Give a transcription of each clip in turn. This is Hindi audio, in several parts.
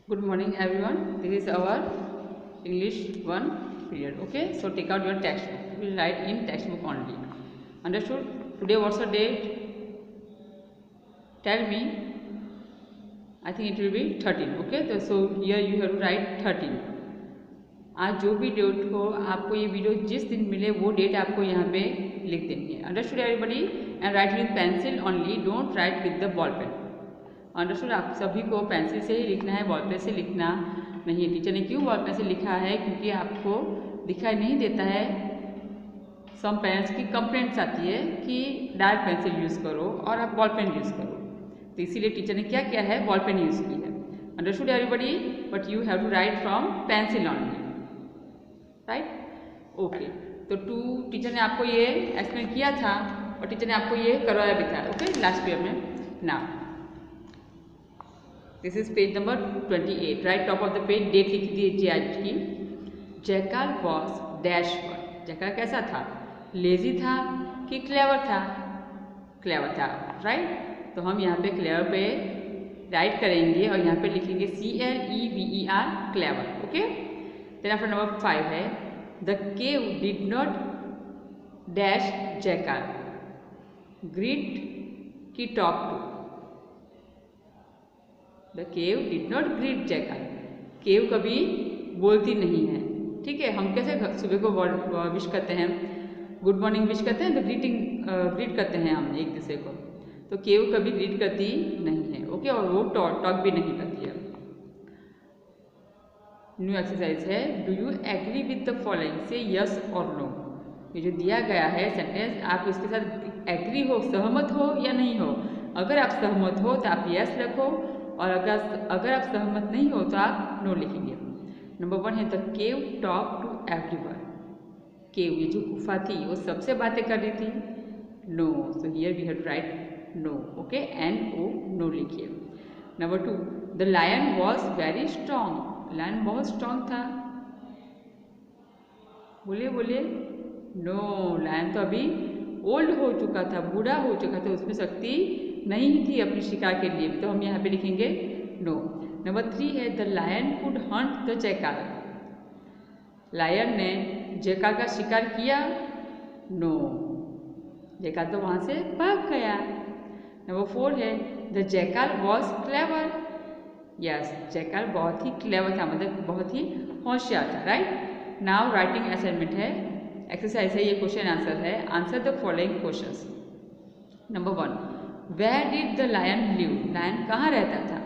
Good morning everyone. This is our English 1 period. Okay, so take out your textbook. We will write in textbook only. Understood? Today what's the date? Tell me. I think it will be 13. Okay, so here you have to write 13. आज जो भी डेट हो आपको ये वीडियो जिस दिन मिले वो डेट आपको यहाँ पे लिख देनी है. Understood everybody? And write with pencil only, don't write with the ball pen. Understood? आप सभी को पेंसिल से ही लिखना है, बॉल पेन से लिखना नहीं है. टीचर ने क्यों बॉल पेन से लिखा है? क्योंकि आपको दिखाई नहीं देता है. सम पेरेंट्स की कंप्लेंट्स आती है कि डार्क पेंसिल यूज़ करो और आप बॉल पेन यूज़ करो, तो इसीलिए टीचर ने क्या किया है, बॉल पेन यूज़ की है. Understood everybody? But you have to write from pencil only. Right? Okay, तो टीचर ने आपको ये एक्सप्लेन किया था और टीचर ने आपको ये करवाया भी था. ओके, लास्ट पीरियड में. Now this is page number 28. Right top of the page date लिख दीजिए आज की. Jackal was dash one. Jackal कैसा था? लेजी था कि क्लेवर था? क्लेवर था. राइट? तो हम यहाँ पे क्लेवर पे राइट करेंगे और यहाँ पे लिखेंगे CLEVER, clever. Okay, then after number 5 है the cave did not dash jackal greet की talk to. The cave did not greet jackal. Cave कभी बोलती नहीं है. ठीक है, हम कैसे सुबह को विश करते हैं, गुड मॉर्निंग विश करते हैं, तो ग्रीट करते हैं हम एक दूसरे को. तो केव कभी ग्रीट करती नहीं है. ओके, और वो टॉक भी नहीं करती है. न्यू एक्सरसाइज है, do you agree with the following, say yes और नो. ये जो दिया गया है सेंटेंस, आप इसके साथ एग्री हो, सहमत हो या नहीं हो. अगर आप सहमत हो तो आप यस रखो, और अगर आप सहमत नहीं हो तो आप नो लिखेंगे. नंबर 1 है the cave talk to everyone. Cave, ये जो गुफा थी वो सबसे बातें कर रही थी. No, so here we have to write no. Okay, NO, no लिखिए. Number 2 the lion was very strong. Lion बहुत स्ट्रॉन्ग था. बोलिए बोलिए. नो, लायन तो अभी ओल्ड हो चुका था, बूढ़ा हो चुका था, उसमें शक्ति नहीं थी अपनी शिकार के लिए. तो हम यहाँ पे लिखेंगे नो. नंबर 3 है the lion could hunt the jackal. Lion ने जैकाल का शिकार किया. नो, जैकाल तो वहाँ से भाग गया. नंबर 4 है the jackal was clever. Yes, jackal बहुत ही क्लेवर था, मतलब बहुत ही होशियार था. राइट? नाउ राइटिंग असाइनमेंट है, एक्सरसाइज है, ये क्वेश्चन आंसर है. Answer the following questions. Number 1 where did the lion live. Lion कहाँ रहता था?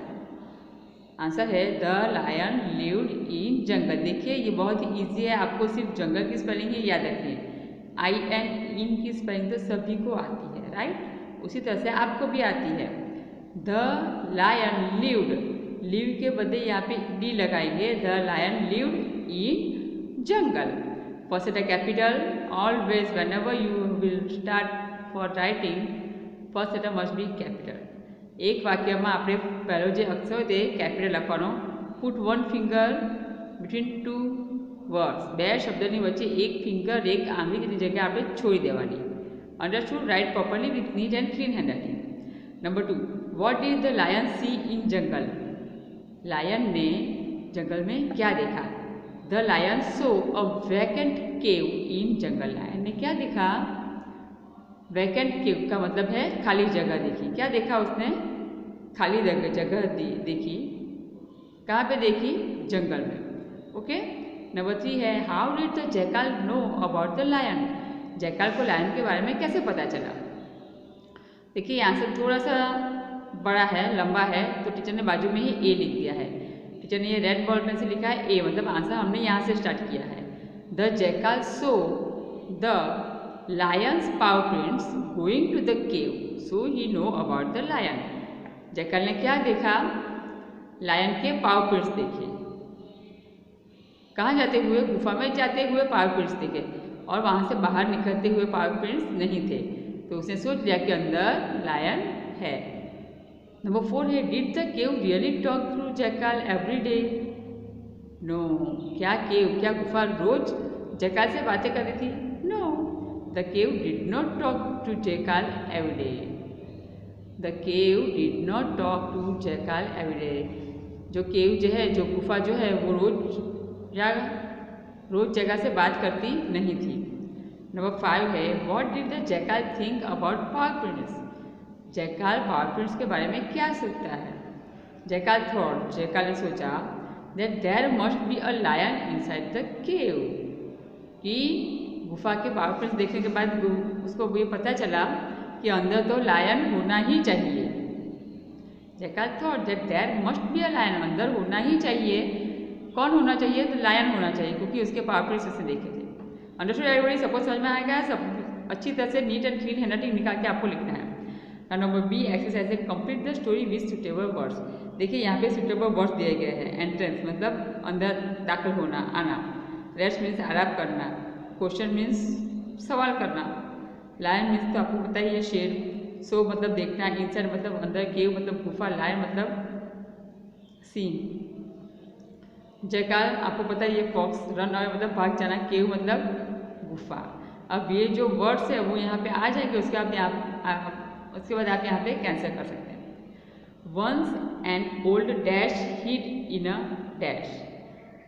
आंसर है the lion lived in jungle. देखिए ये बहुत ही ईजी है, आपको सिर्फ जंगल की स्पेलिंग ही याद रखनी है. IN की स्पेलिंग तो सभी को आती है. राइट? उसी तरह से आपको भी आती है. द लायन लिव्ड, लिव के बदले यहाँ पे डी लगाएंगे. The lion lived in jungle. First letter capital. Always whenever you will start for writing, first letter must be capital. એક વાક્યમાં આપણે પહેલો જે અક્ષર હોય તે કેપિટલ લખવાનો. Put 1 finger between 2 words. બે શબ્દની વચ્ચે એક ફિંગર, એક આંગળીની જગ્યાએ આપણે છોડી દેવાની. Understood? Right properly with neat and clean handwriting. Number 2 what did the lion see in jungle. Lion ने जंगल में क्या देखा? The lion saw a vacant cave in jungle. Lion ने क्या देखा? वैकेंट केव का मतलब है खाली जगह देखी. क्या देखा उसने? खाली जगह देखी. कहाँ पे देखी? जंगल में. ओके. नंबर 3 है how did the jackal know about the lion. Jackal को लायन के बारे में कैसे पता चला? देखिए यहाँ से थोड़ा सा बड़ा है, लंबा है, तो टीचर ने बाजू में ही A लिख दिया है. टीचर ने ये रेड बॉल पेन से लिखा है A, मतलब आंसर हमने यहाँ से स्टार्ट किया है. The jackal saw the lion's paw prints going to the cave, so he know about the lion. Jackal ने क्या देखा? लायन के पाव प्रिंट्स देखे. कहाँ जाते हुए? गुफा में जाते हुए पाव प्रिंट्स देखे, और वहाँ से बाहर निकलते हुए पाव प्रिंट्स नहीं थे. तो उसने सोच लिया कि अंदर लायन है. नंबर 4 है did the cave really talk to jackal every day. No, क्या केव, क्या गुफा रोज जैकाल से बातें कर रही थी? No, the cave did not talk to jackal every day. The cave did not talk to jackal every day. जो केव जो है, जो गुफा जो है, वो रोज जगह से बात करती नहीं थी। नंबर 5 है what did the jackal think about pav prints. Jackal pav prints के बारे में क्या सोचता है? जैकाल थॉट, जैकाल ने सोचा that there must be a lion inside the cave, कि गुफा के पाव प्रिंट्स देखने के बाद उसको ये पता चला कि अंदर तो लायन होना ही चाहिए। Jackal thought that there must be a lion, अंदर होना ही चाहिए। कौन होना चाहिए? तो लायन होना चाहिए, क्योंकि उसके पाव प्रिंट्स उसने देखे थे। Understood everybody? सपोज समझ में आएगा? सब अच्छी तरह से नीट एंड क्लीन हैंडराइटिंग निकाल के आपको लिखना है। नंबर बी एक्सरसाइज है complete the story with suitable words. देखिए यहाँ पे सुटेबल वर्ड्स दिए गए हैं। एंट्रेंस मतलब अंदर दाखिल होना, आना। रेस्ट मीन्स आराम करना। क्वेश्चन मीन्स सवाल करना। लायन मीन्स तो आपको पता ही है शेर। सो मतलब देखना। इनसाइड मतलब अंदर। केव मतलब गुफा। लायन मतलब सीन। जैकाल आपको पता ही है फॉक्स। रन अवे मतलब भाग जाना। केव मतलब गुफा। अब ये जो वर्ड्स है वो यहाँ पे आ जाएंगे, उसके बाद आप यहाँ पे कैंसिल कर सकते हैं। Once an old dash hid in a dash.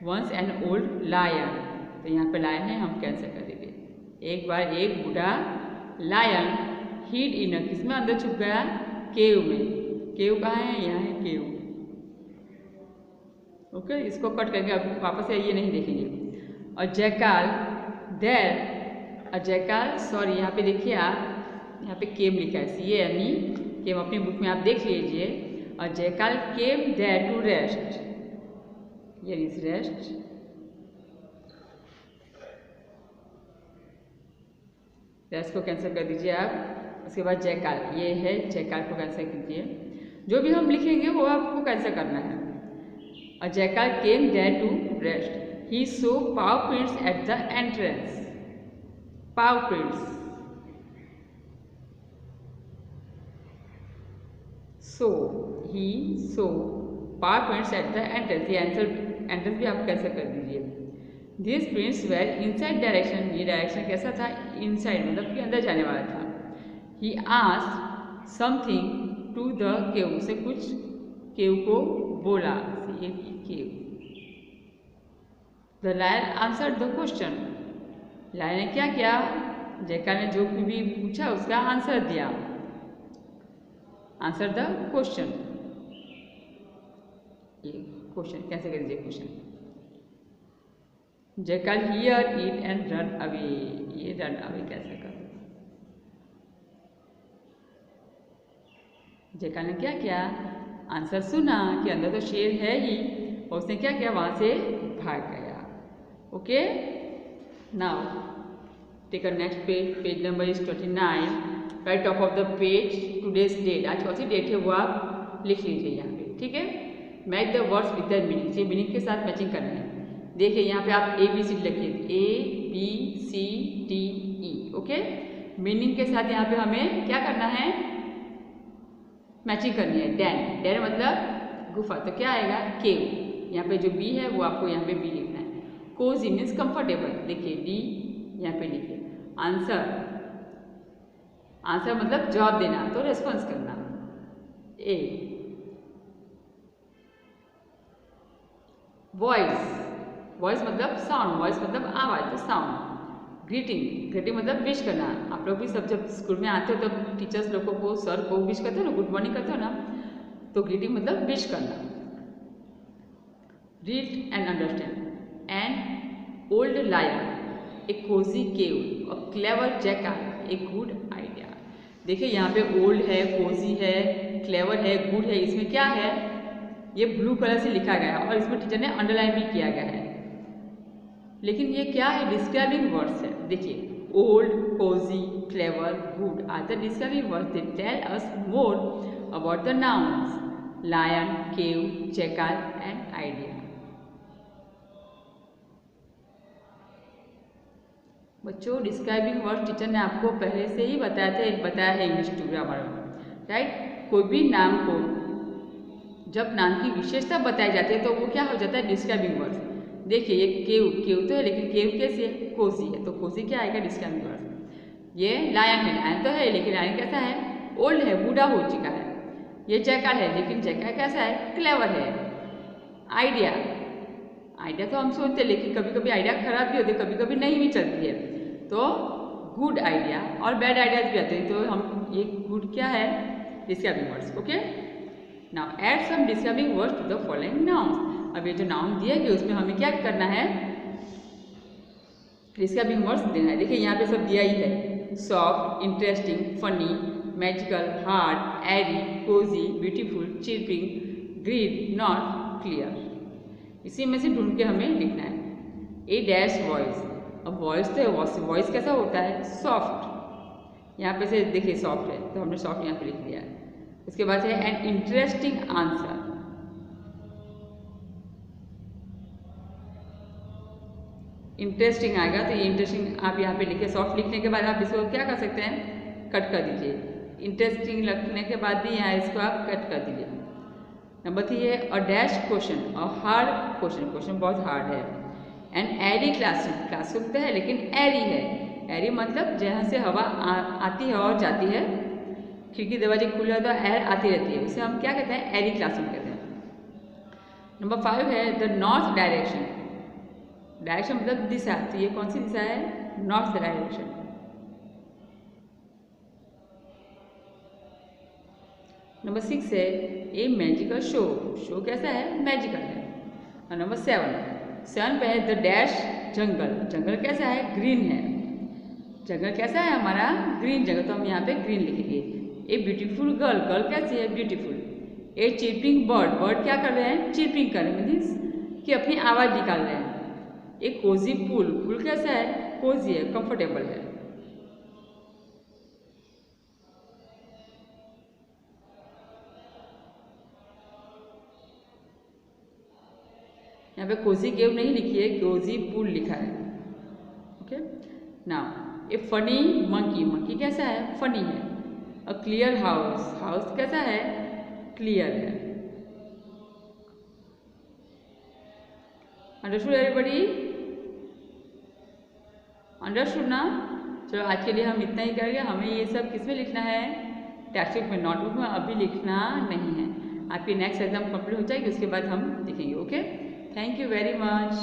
Once an old lion, तो यहाँ पे लायन है, हम कैंसिल कर देंगे। एक बार एक बूढ़ा लायन हिड इन अ, किसमें अंदर छुप गया? केव में। केव कहाँ है? यहाँ है केव। ओके, इसको कट करके अब वापस से ये नहीं देखेंगे। और जैकाल देर, जैकाल सॉरी यहाँ पे देखिए आप, यहाँ पे केम लिखा है CAME, केम अपनी बुक में आप देख लीजिए। और jackal came there to rest, ये इज रेस्ट। रेस्ट को कैंसिल कर दीजिए आप। उसके बाद जैकाल, ये है जैकाल को कैंसिल कीजिए। जो भी हम लिखेंगे वो आपको कैंसिल करना है। A jackal came there to rest. He saw paw prints at the entrance. Paw prints. So he saw paw prints at the entrance. ये entrance भी आप कैसे कर दीजिए। These prints were inside direction. ये डायरेक्शन कैसा था? Inside मतलब कि अंदर जाने वाला था। He asked something to the cave. उसे कुछ केव को बोला। Cave. The lion answered the question. Lion ने क्या किया? जैकाल ने जो भी पूछा उसका आंसर दिया। Answer the question. ये क्वेश्चन कैसे कर दीजिए? Question. Jackal here it and run away. ये रन अवे कैसे कर? जैकाल ने क्या किया? आंसर सुना कि अंदर तो शेर है ही, और उसने क्या किया? वहां से भाग गया। Okay, now take a next page. Page number is 29। Right top of the page today's date. आज कौन सी डेट है वो आप लिख लीजिए यहाँ पे। ठीक है, match the words with the meaning. ये मीनिंग के साथ मैचिंग करना है। देखिए यहाँ पे आप ABCD लिखिए, ABCDE। ओके, मीनिंग के साथ यहाँ पे हमें क्या करना है? मैचिंग करनी है। डैन, डैन मतलब गुफा, तो क्या आएगा? केव। यहाँ पे जो बी है वो आपको यहाँ पे बी लिखना है। कोजी मीन्स कंफर्टेबल, देखिए डी यहाँ पे लिखिए। आंसर, आंसर मतलब जवाब देना, तो रेस्पॉन्स करना। ए। वॉइस, वॉइस मतलब साउंड, वॉइस मतलब आवाज, तो साउंड। ग्रीटिंग, ग्रीटिंग मतलब विश करना। आप लोग भी सब जब स्कूल में आते हो तो टीचर्स लोगों को, सर को विश करते हो ना, गुड मॉर्निंग करते हो ना, तो ग्रीटिंग मतलब विश करना। Read and understand. An old lion, a cosy cave, a clever jackal, a good idea. देखिए यहाँ पे ओल्ड है, कोजी है, क्लेवर है, गुड है। इसमें क्या है? ये ब्लू कलर से लिखा गया है और इसमें टीचर ने अंडरलाइन भी किया गया है। लेकिन ये क्या है? डिस्क्राइबिंग वर्ड्स है। देखिए old, cosy, clever, good are the describing words. They tell us more about the nouns lion, cave, jackal and idea. बच्चों डिस्क्राइबिंग वर्ड टीचर ने आपको पहले से ही बताया है इंग्लिश टू ग्रामर में, राइट। कोई भी नाम को जब नाम की विशेषता बताई जाती है तो वो क्या हो जाता है? Describing word. देखिए ये केव, केव तो है लेकिन केव कैसे है? कोजी है, तो कोजी क्या आएगा? Describing word. ये लायन है, लायन तो है लेकिन लायन कैसा है? ओल्ड है, बूढ़ा हो चुका है। ये जैकाल है लेकिन जैकाल कैसा है? क्लेवर है। आइडिया, आइडिया तो हम सोचते हैं लेकिन कभी कभी आइडिया खराब भी होते हैं, कभी कभी नहीं भी चलती है। तो गुड आइडिया और बैड आइडियाज भी आते हैं। तो हम ये गुड क्या है, describing words. Okay, now add some describing words to the following nouns. अब ये जो नाउन दिए गए उसमें हमें क्या करना है, डिस्क्राइबिंग वर्ड्स देना है। देखिए यहाँ पे सब दिया ही है, soft, interesting, funny, magical, hard, airy, cosy, beautiful, chirping, greed, not, clear. इसी में से ढूंढ के हमें लिखना है। ए डैश वॉइस, अब वॉइस तो वॉइस कैसा होता है, सॉफ्ट। यहाँ पे से देखिए सॉफ्ट है तो हमने सॉफ्ट यहाँ पे लिख दिया है। उसके बाद है एन इंटरेस्टिंग आंसर, इंटरेस्टिंग आएगा तो ये इंटरेस्टिंग आप यहाँ पे लिखिए। सॉफ्ट लिखने के बाद आप इसको क्या कर सकते हैं, कट कर दीजिए। इंटरेस्टिंग लिखने के बाद भी यहाँ इसको आप कट कर दीजिए। नंबर 3 है a dash question, a hard question, question बहुत हार्ड है। एंड एरी क्लासरूम, क्लासरूम तो है लेकिन एरी है। एरी मतलब जहाँ से हवा आती है और जाती है, खिड़की दरवाजे खुले तो एयर आती रहती है, उसे हम क्या कहते हैं, एरी क्लासरूम कहते हैं। नंबर 5 है द नॉर्थ डायरेक्शन, डायरेक्शन मतलब दिशा, तो ये कौन सी दिशा है, नॉर्थ डायरेक्शन। नंबर 6 है ए मैजिकल शो, शो कैसा है, मैजिकल है। और नंबर 7 पे है द डैश जंगल, जंगल कैसा है, ग्रीन है। जंगल कैसा है हमारा, ग्रीन जंगल, तो हम यहाँ पे ग्रीन लिखेंगे। ए ब्यूटीफुल गर्ल, गर्ल कैसी है, ब्यूटीफुल। ए चिरपिंग बर्ड, बर्ड क्या कर रहे हैं, चिरपिंग कर रहे हैं, मीन्स कि अपनी आवाज़ निकाल रहे हैं। एक कोजी पूल, पूल कैसा है, कोजी है, कंफर्टेबल है। यहाँ पे कोजी केव नहीं लिखी है, कोजी पूल लिखा है। ओके, नाउ ए फनी मंकी, मंकी कैसा है, फनी है। अ क्लियर हाउस, हाउस कैसा है, क्लियर है। अंडरस्टूड एवरीबॉडी, अंडरस्टूड ना। चलो आज के लिए हम इतना ही करेंगे। हमें ये सब किस में लिखना है, टेक्स्ट बुक में, नोटबुक में अभी लिखना नहीं है। आपकी नेक्स्ट एग्जाम कंप्लीट हो जाएगी उसके बाद हम लिखेंगे। Okay, thank you very much.